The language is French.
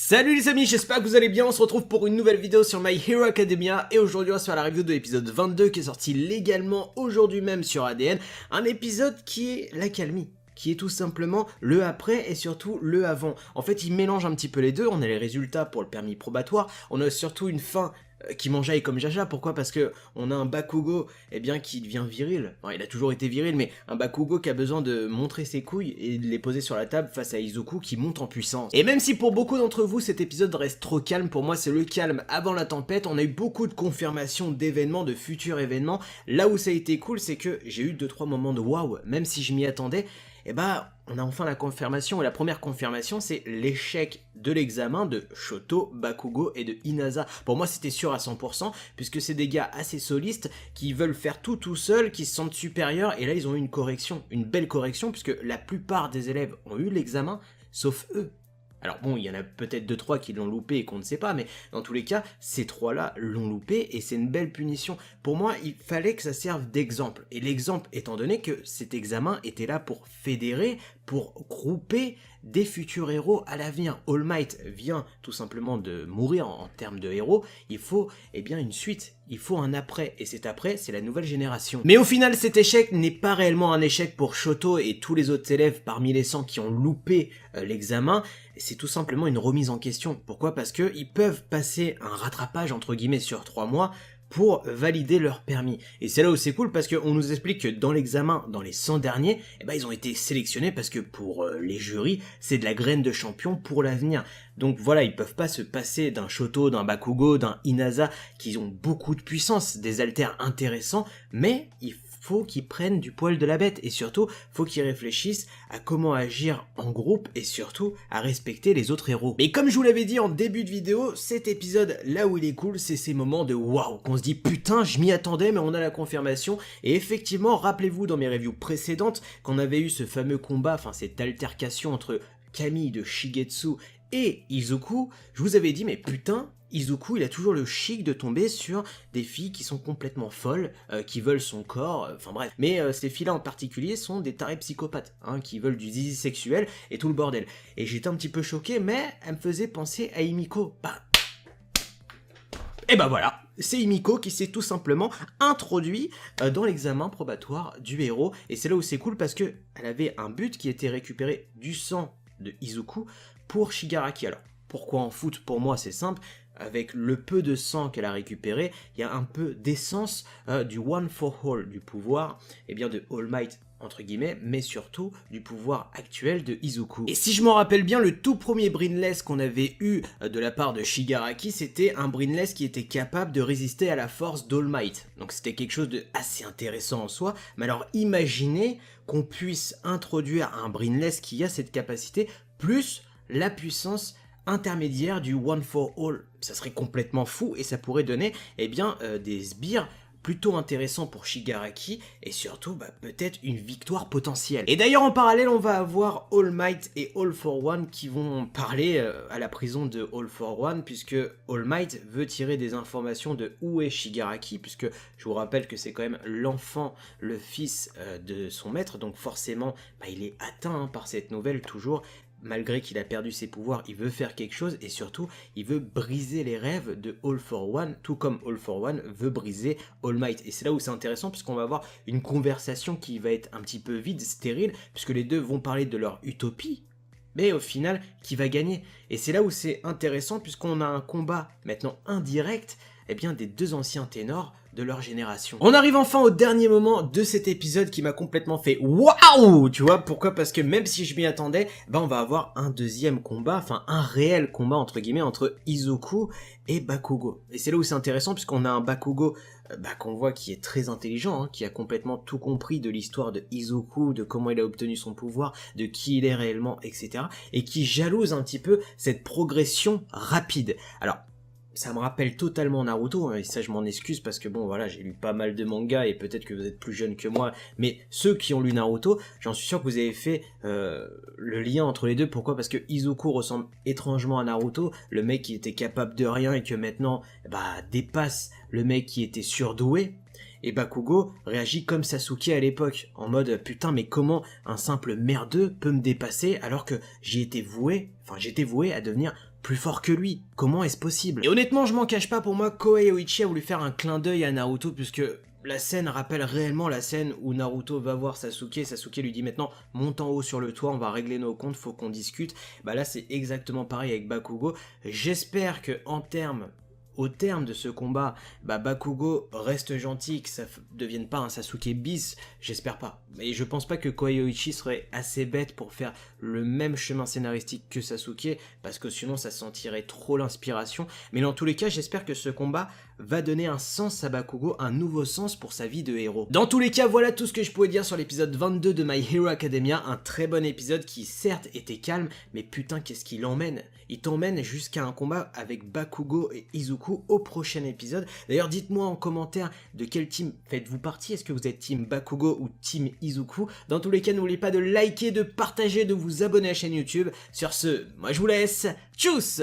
Salut les amis, j'espère que vous allez bien, on se retrouve pour une nouvelle vidéo sur My Hero Academia et aujourd'hui on va se faire la review de l'épisode 22 qui est sorti légalement aujourd'hui même sur ADN, un épisode qui est l'accalmie, qui est tout simplement le après et surtout le avant. En fait il mélange un petit peu les deux, on a les résultats pour le permis probatoire, on a surtout une fin qui mangeaille comme Jaja. Pourquoi? Parce que on a un Bakugo qui devient viril, enfin, il a toujours été viril, mais un Bakugo qui a besoin de montrer ses couilles et de les poser sur la table face à Izuku qui monte en puissance. Et même si pour beaucoup d'entre vous cet épisode reste trop calme, pour moi c'est le calme avant la tempête. On a eu beaucoup de confirmations d'événements, de futurs événements. Là où ça a été cool, c'est que j'ai eu 2-3 moments de waouh, même si je m'y attendais. On a enfin la confirmation, et la première confirmation c'est l'échec de l'examen de Shoto, Bakugo et de Inazа. Pour moi c'était sûr à 100%, puisque c'est des gars assez solistes, qui veulent faire tout seuls, qui se sentent supérieurs, et là ils ont eu une correction, une belle correction, puisque la plupart des élèves ont eu l'examen, sauf eux. Alors bon, il y en a peut-être 2-3 qui l'ont loupé et qu'on ne sait pas, mais dans tous les cas, ces 3-là l'ont loupé et c'est une belle punition. Pour moi, il fallait que ça serve d'exemple. Et l'exemple étant donné que cet examen était là pour fédérer, pour grouper des futurs héros à l'avenir. All Might vient tout simplement de mourir en termes de héros, il faut une suite, il faut un après, et cet après c'est la nouvelle génération. Mais au final cet échec n'est pas réellement un échec pour Shoto et tous les autres élèves parmi les 100 qui ont loupé l'examen, c'est tout simplement une remise en question. Pourquoi? Parce qu'ils peuvent passer un rattrapage entre guillemets sur 3 mois, pour valider leur permis. Et c'est là où c'est cool parce qu'on nous explique que dans l'examen, dans les 100 derniers, ils ont été sélectionnés parce que pour les jurys, c'est de la graine de champion pour l'avenir. Donc voilà, ils peuvent pas se passer d'un Shoto, d'un Bakugo, d'un Inazа qui ont beaucoup de puissance, des alters intéressants, mais il faut qu'ils prennent du poil de la bête et surtout, faut qu'ils réfléchissent à comment agir en groupe et surtout à respecter les autres héros. Mais comme je vous l'avais dit en début de vidéo, cet épisode, là où il est cool, c'est ces moments de waouh, qu'on se dit putain, je m'y attendais, mais on a la confirmation. Et effectivement, rappelez-vous dans mes reviews précédentes, qu'on avait eu ce fameux combat, enfin cette altercation entre Camille de Shigetsu et Izuku, je vous avais dit mais putain, Izuku il a toujours le chic de tomber sur des filles qui sont complètement folles, qui veulent son corps, enfin bref. Mais ces filles-là en particulier sont des tarés psychopathes, qui veulent du zizi sexuel et tout le bordel. Et j'étais un petit peu choqué, mais elle me faisait penser à Himiko. Voilà, c'est Himiko qui s'est tout simplement introduit dans l'examen probatoire du héros. Et c'est là où c'est cool parce que elle avait un but qui était récupérer du sang de Izuku pour Shigaraki. Alors, pourquoi en foot? Pour moi c'est simple, avec le peu de sang qu'elle a récupéré, il y a un peu d'essence du One for All, du pouvoir de All Might entre guillemets, mais surtout du pouvoir actuel de Izuku. Et si je m'en rappelle bien, le tout premier Brainless qu'on avait eu de la part de Shigaraki, c'était un Brainless qui était capable de résister à la force d'All Might. Donc c'était quelque chose de assez intéressant en soi, mais alors imaginez qu'on puisse introduire un Brainless qui a cette capacité, plus la puissance intermédiaire du One for All. Ça serait complètement fou et ça pourrait donner des sbires plutôt intéressants pour Shigaraki et surtout peut-être une victoire potentielle. Et d'ailleurs en parallèle on va avoir All Might et All for One qui vont parler à la prison de All for One, puisque All Might veut tirer des informations de où est Shigaraki, puisque je vous rappelle que c'est quand même l'enfant, le fils de son maître, donc forcément il est atteint par cette nouvelle toujours. Malgré qu'il a perdu ses pouvoirs, il veut faire quelque chose et surtout, il veut briser les rêves de All for One, tout comme All for One veut briser All Might. Et c'est là où c'est intéressant puisqu'on va avoir une conversation qui va être un petit peu vide, stérile, puisque les deux vont parler de leur utopie, mais au final, qui va gagner? Et c'est là où c'est intéressant puisqu'on a un combat maintenant indirect des deux anciens ténors de leur génération. On arrive enfin au dernier moment de cet épisode qui m'a complètement fait waouh, tu vois, pourquoi? Parce que même si je m'y attendais, on va avoir un deuxième combat, enfin un réel combat entre guillemets entre Izuku et Bakugo. Et c'est là où c'est intéressant puisqu'on a un Bakugo qu'on voit qui est très intelligent, qui a complètement tout compris de l'histoire de Izuku, de comment il a obtenu son pouvoir, de qui il est réellement, etc. Et qui jalouse un petit peu cette progression rapide. Alors, ça me rappelle totalement Naruto, et ça je m'en excuse parce que j'ai lu pas mal de mangas et peut-être que vous êtes plus jeune que moi, mais ceux qui ont lu Naruto, j'en suis sûr que vous avez fait le lien entre les deux. Pourquoi? Parce que Izuku ressemble étrangement à Naruto, le mec qui était capable de rien et que maintenant dépasse le mec qui était surdoué. Et Bakugo réagit comme Sasuke à l'époque, en mode putain mais comment un simple merdeux peut me dépasser alors que j'étais voué à devenir plus fort que lui. Comment est-ce possible? Et honnêtement, je m'en cache pas, pour moi, Kohei Oichi a voulu faire un clin d'œil à Naruto, puisque la scène rappelle réellement la scène où Naruto va voir Sasuke, Sasuke lui dit maintenant monte en haut sur le toit, on va régler nos comptes, faut qu'on discute. Bah là c'est exactement pareil avec Bakugo. J'espère que au terme de ce combat, bah Bakugo reste gentil, que ça devienne pas un Sasuke bis, j'espère pas. Mais je pense pas que Kohei Oichi serait assez bête pour faire le même chemin scénaristique que Sasuke, parce que sinon ça sentirait trop l'inspiration. Mais dans tous les cas, j'espère que ce combat va donner un sens à Bakugo, un nouveau sens pour sa vie de héros. Dans tous les cas, voilà tout ce que je pouvais dire sur l'épisode 22 de My Hero Academia, un très bon épisode qui certes était calme, mais putain qu'est-ce qu'il emmène. Il t'emmène jusqu'à un combat avec Bakugo et Izuku au prochain épisode. D'ailleurs, dites-moi en commentaire de quel team faites-vous partie. Est-ce que vous êtes team Bakugo ou team Izuku? Dans tous les cas, n'oubliez pas de liker, de partager, de vous abonner à la chaîne YouTube. Sur ce, moi je vous laisse. Tchuss!